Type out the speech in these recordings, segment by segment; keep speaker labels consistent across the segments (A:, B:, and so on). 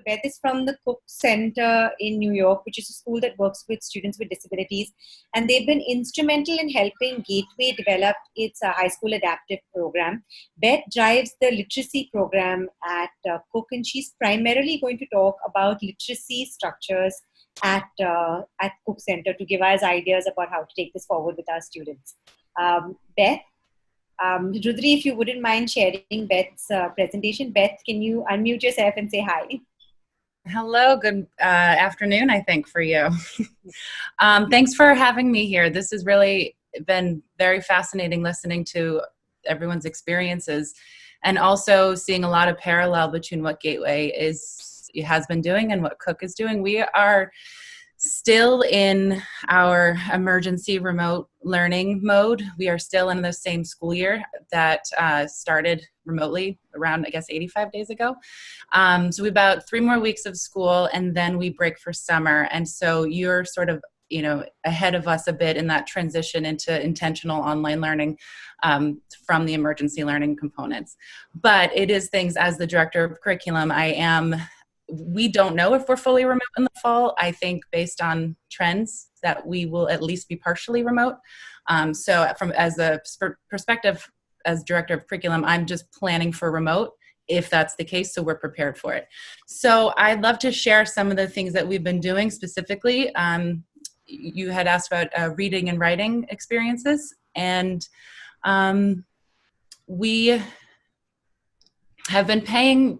A: Beth is from the Cooke Center in New York, which is a school that works with students with disabilities. And they've been instrumental in helping Gateway develop its high school adaptive program. Beth drives the literacy program at Cooke, and she's primarily going to talk about literacy structures at Cooke Center to give us ideas about how to take this forward with our students. Beth? Rudri, if you wouldn't mind sharing Beth's presentation. Beth, can you unmute yourself and say hi?
B: Hello, good afternoon, I think, for you. Thanks for having me here. This has really been very fascinating listening to everyone's experiences and also seeing a lot of parallel between what Gateway has been doing and what Cooke is doing. We are still in our emergency remote learning mode. We are still in the same school year that started remotely around, I guess, 85 days ago. So we have about 3 more weeks of school and then we break for summer. And so you're sort of, ahead of us a bit in that transition into intentional online learning from the emergency learning components. But it is things, as the director of curriculum, we don't know if we're fully remote in the fall. I think based on trends that we will at least be partially remote. So as a perspective, as director of curriculum, I'm just planning for remote if that's the case, so we're prepared for it. So I'd love to share some of the things that we've been doing specifically. You had asked about reading and writing experiences, and we have been paying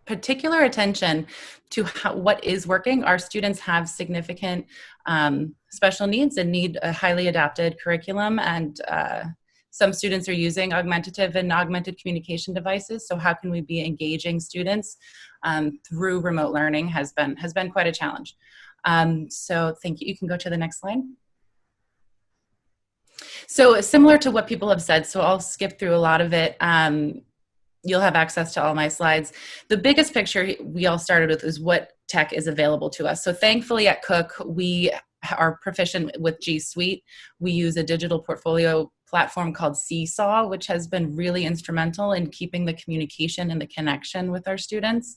B: particular attention to what is working. Our students have significant special needs and need a highly adapted curriculum, and some students are using augmentative and augmented communication devices. So how can we be engaging students through remote learning has been quite a challenge. So thank you. You can go to the next slide. So similar to what people have said, so I'll skip through a lot of it. You'll have access to all my slides. The biggest picture we all started with is what tech is available to us. So thankfully at Cooke, we are proficient with G Suite. We use a digital portfolio platform called Seesaw, which has been really instrumental in keeping the communication and the connection with our students.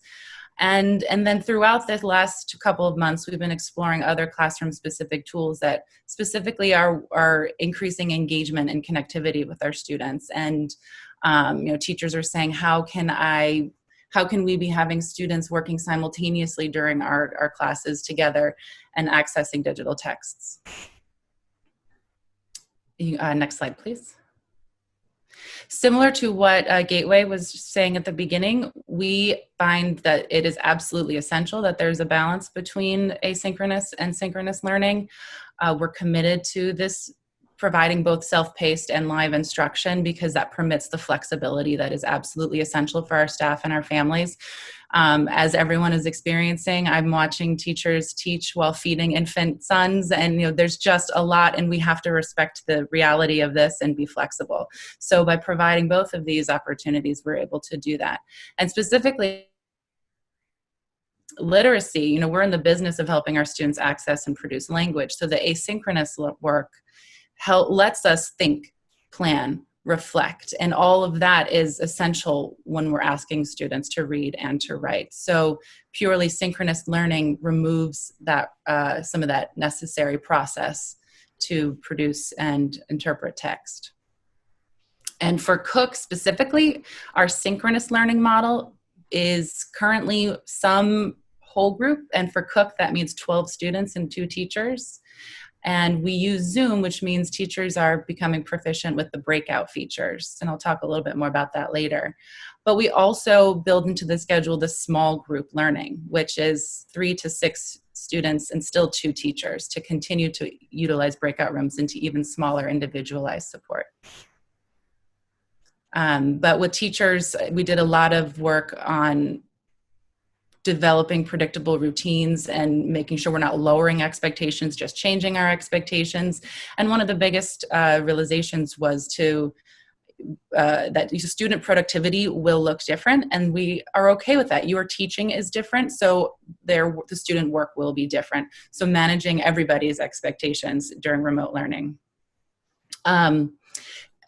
B: And then throughout the last couple of months, we've been exploring other classroom-specific tools that specifically are increasing engagement and connectivity with our students. And teachers are saying, how can we be having students working simultaneously during our classes together and accessing digital texts? Next slide, please. Similar to what Gateway was saying at the beginning, we find that it is absolutely essential that there's a balance between asynchronous and synchronous learning. We're committed to this, providing both self-paced and live instruction, because that permits the flexibility that is absolutely essential for our staff and our families. As everyone is experiencing, I'm watching teachers teach while feeding infant sons, and there's just a lot, and we have to respect the reality of this and be flexible. So by providing both of these opportunities, we're able to do that. And specifically, literacy, we're in the business of helping our students access and produce language. So the asynchronous work lets us think, plan, reflect, and all of that is essential when we're asking students to read and to write. So purely synchronous learning removes that some of that necessary process to produce and interpret text. And for Cooke specifically, our synchronous learning model is currently some whole group, and for Cooke that means 12 students and 2 teachers. And we use Zoom, which means teachers are becoming proficient with the breakout features. And I'll talk a little bit more about that later. But we also build into the schedule the small group learning, which is 3 to 6 students and still 2 teachers to continue to utilize breakout rooms into even smaller individualized support. But with teachers, we did a lot of work on developing predictable routines and making sure we're not lowering expectations, just changing our expectations. And one of the biggest realizations was that student productivity will look different, and we are okay with that. Your teaching is different, so the student work will be different. So managing everybody's expectations during remote learning.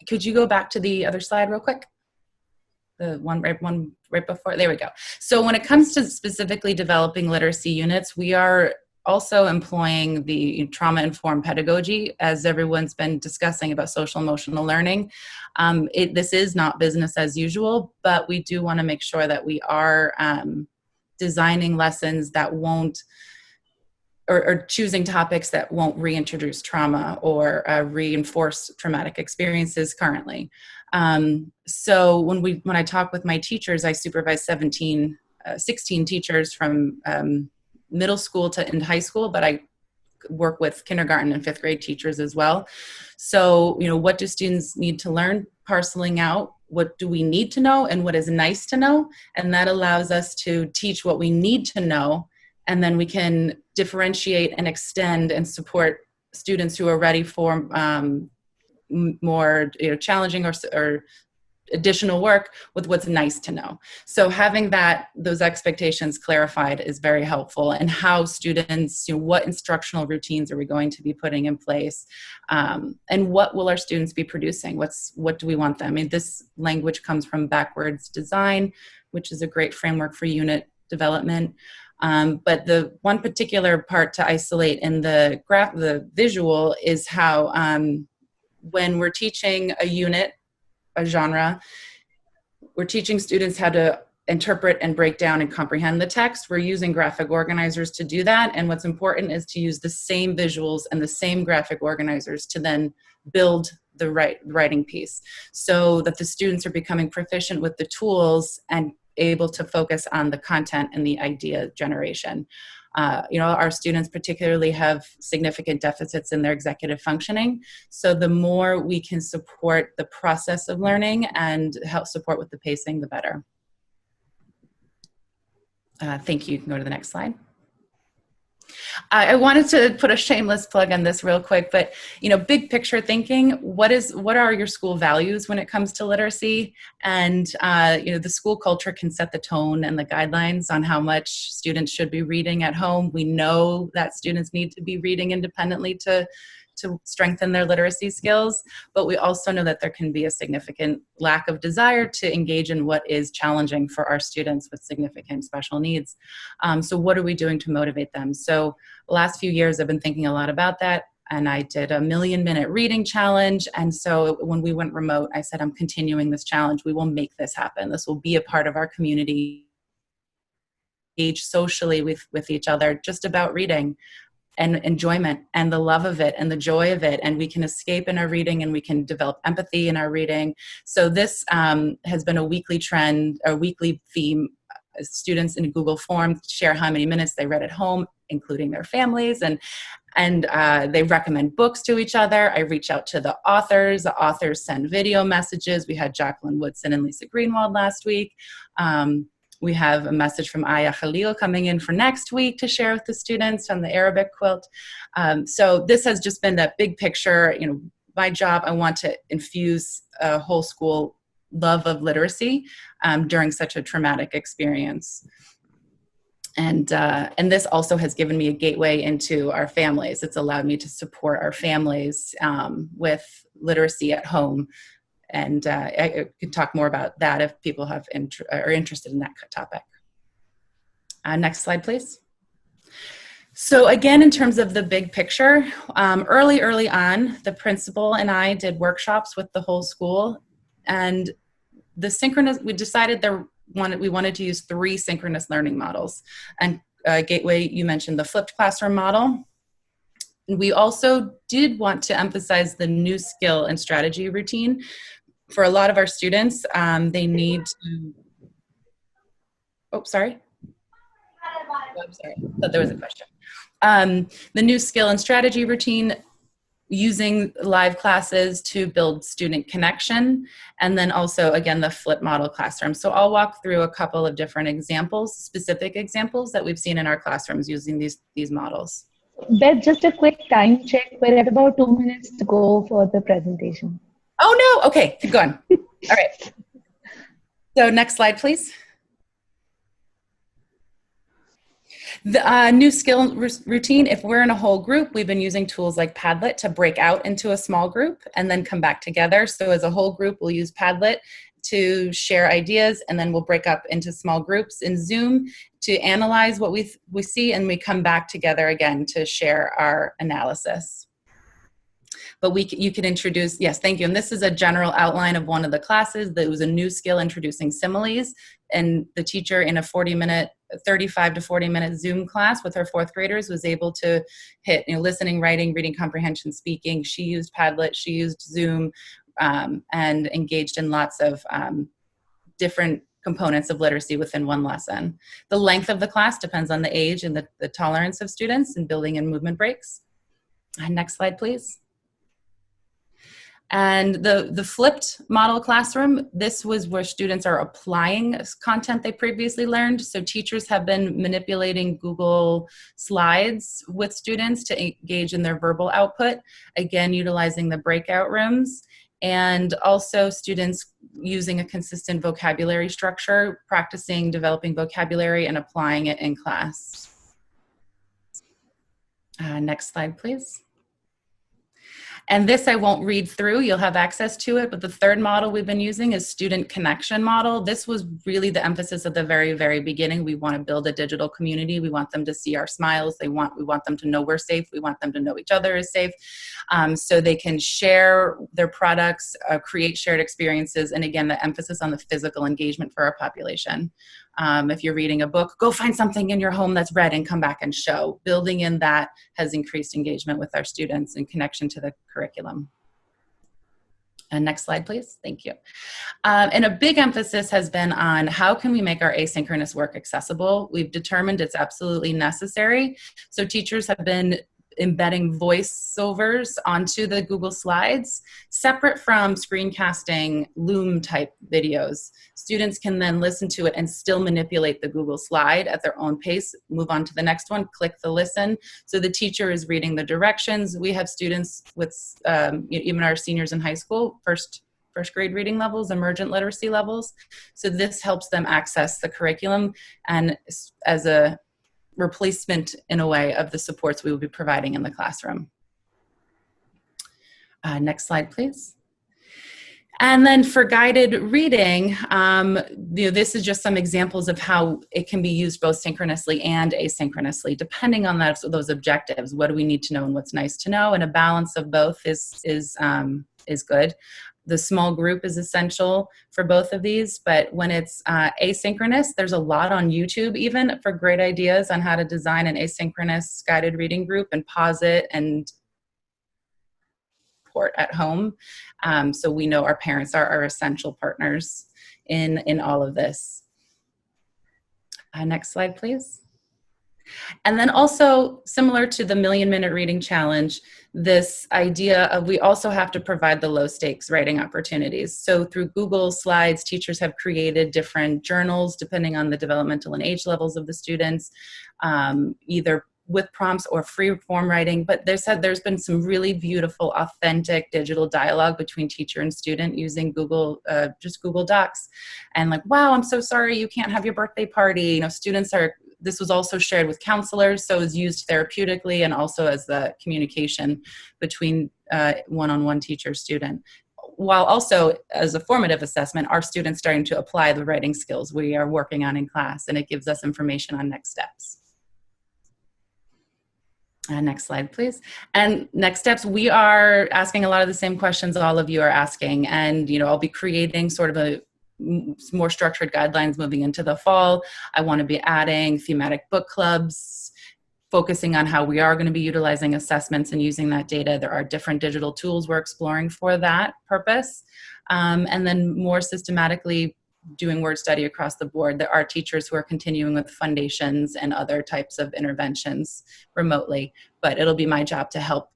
B: Could you go back to the other slide real quick? The one right before, there we go. So when it comes to specifically developing literacy units, we are also employing the trauma-informed pedagogy, as everyone's been discussing about social emotional learning. This is not business as usual, but we do want to make sure that we are designing lessons that won't, or choosing topics that won't reintroduce trauma or reinforce traumatic experiences currently. So when I talk with my teachers, I supervise 16 teachers from middle school to into high school, but I work with kindergarten and fifth grade teachers as well. So, what do students need to learn? Parceling out what do we need to know and what is nice to know. And that allows us to teach what we need to know. And then we can differentiate and extend and support students who are ready for more challenging or additional work with what's nice to know. So having those expectations clarified is very helpful, and how students, what instructional routines are we going to be putting in place, and what will our students be producing? What do we want them? I mean, this language comes from Backwards Design, which is a great framework for unit development. But the one particular part to isolate in the visual is how when we're teaching a unit, a genre, we're teaching students how to interpret and break down and comprehend the text. We're using graphic organizers to do that. And what's important is to use the same visuals and the same graphic organizers to then build the writing piece, so that the students are becoming proficient with the tools and able to focus on the content and the idea generation. Our students particularly have significant deficits in their executive functioning. So the more we can support the process of learning and help support with the pacing, the better. Thank you. You can go to the next slide. I wanted to put a shameless plug on this real quick, but big picture thinking, what are your school values when it comes to literacy? And the school culture can set the tone and the guidelines on how much students should be reading at home. We know that students need to be reading independently to strengthen their literacy skills, but we also know that there can be a significant lack of desire to engage in what is challenging for our students with significant special needs. So what are we doing to motivate them? So the last few years I've been thinking a lot about that, and I did a 1,000,000-minute reading challenge. And so when we went remote, I said, I'm continuing this challenge. We will make this happen. This will be a part of our community, engage socially with each other, just about reading and enjoyment and the love of it and the joy of it. And we can escape in our reading, and we can develop empathy in our reading. So this has been a weekly trend, a weekly theme. Students in Google Form share how many minutes they read at home, including their families, and they recommend books to each other. I reach out to the authors. The authors send video messages. We had Jacqueline Woodson and Lisa Greenwald last week. We have a message from Aya Khalil coming in for next week to share with the students on the Arabic quilt. So this has just been that big picture. My job, I want to infuse a whole school love of literacy during such a traumatic experience. And this also has given me a gateway into our families. It's allowed me to support our families with literacy at home. And I can talk more about that if people are interested in that topic. Next slide, please. So again, in terms of the big picture, early on, the principal and I did workshops with the whole school. And we decided we wanted to use 3 synchronous learning models. And Gateway, you mentioned the flipped classroom model. We also did want to emphasize the new skill and strategy routine. For a lot of our students, they need to, sorry. I'm sorry, I thought there was a question. The new skill and strategy routine, using live classes to build student connection, and then also, again, the flip model classroom. So I'll walk through a couple of different examples, specific examples that we've seen in our classrooms using these models.
C: Beth, just a quick time check. We're at about 2 minutes to go for the presentation.
B: Oh no, okay, keep going. All right. So next slide, please. The new skill routine, if we're in a whole group, we've been using tools like Padlet to break out into a small group and then come back together. So as a whole group, we'll use Padlet to share ideas, and then we'll break up into small groups in Zoom to analyze what we see, and we come back together again to share our analysis. But you can introduce, yes, thank you. And this is a general outline of one of the classes. That was a new skill, introducing similes. And the teacher in a 35 to 40 minute Zoom class with her fourth graders was able to hit, listening, writing, reading comprehension, speaking. She used Padlet, she used Zoom, and engaged in lots of different components of literacy within one lesson. The length of the class depends on the age and the tolerance of students, and building in movement breaks. Next slide, please. And the flipped model classroom, this was where students are applying content they previously learned. So teachers have been manipulating Google Slides with students to engage in their verbal output, again, utilizing the breakout rooms, and also students using a consistent vocabulary structure, practicing developing vocabulary and applying it in class. Next slide, please. And this I won't read through, you'll have access to it, but the third model we've been using is student connection model. This was really the emphasis at the very, very beginning. We want to build a digital community. We want them to see our smiles. We want them to know we're safe. We want them to know each other is safe. So they can share their products, create shared experiences, and again, the emphasis on the physical engagement for our population. If you're reading a book, go find something in your home that's read and come back and show. Building in that has increased engagement with our students and connection to the curriculum. And next slide, please. Thank you. And a big emphasis has been on how can we make our asynchronous work accessible. We've determined it's absolutely necessary. So teachers have been embedding voiceovers onto the Google Slides, separate from screencasting Loom type videos. Students can then listen to it and still manipulate the Google slide at their own pace, move on to the next one, click the listen. So the teacher is reading the directions. We have students with, even our seniors in high school, first grade reading levels, emergent literacy levels. So this helps them access the curriculum, and as a replacement in a way of the supports we will be providing in the classroom. Next slide, please. And then for guided reading, this is just some examples of how it can be used both synchronously and asynchronously, depending on those objectives. What do we need to know and what's nice to know? And a balance of both is good. The small group is essential for both of these, but when it's asynchronous, there's a lot on YouTube even for great ideas on how to design an asynchronous guided reading group and pause it and support at home. So we know our parents are our essential partners in all of this. Next slide, please. And then also, similar to the million-minute reading challenge, this idea of we also have to provide the low-stakes writing opportunities. So through Google Slides, teachers have created different journals depending on the developmental and age levels of the students, either with prompts or free form writing, but there's been some really beautiful, authentic digital dialogue between teacher and student using Google, just Google Docs. And like, wow, I'm so sorry you can't have your birthday party. This was also shared with counselors, so it was used therapeutically and also as the communication between one-on-one teacher-student. While also as a formative assessment, our students starting to apply the writing skills we are working on in class, and it gives us information on next steps. Next slide, please. And next steps, we are asking a lot of the same questions all of you are asking, and I'll be creating sort of a more structured guidelines moving into the fall. I want to be adding thematic book clubs, focusing on how we are going to be utilizing assessments and using that data. There are different digital tools we're exploring for that purpose. And then more systematically doing word study across the board. There are teachers who are continuing with foundations and other types of interventions remotely, but it'll be my job to help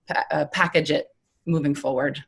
B: package it moving forward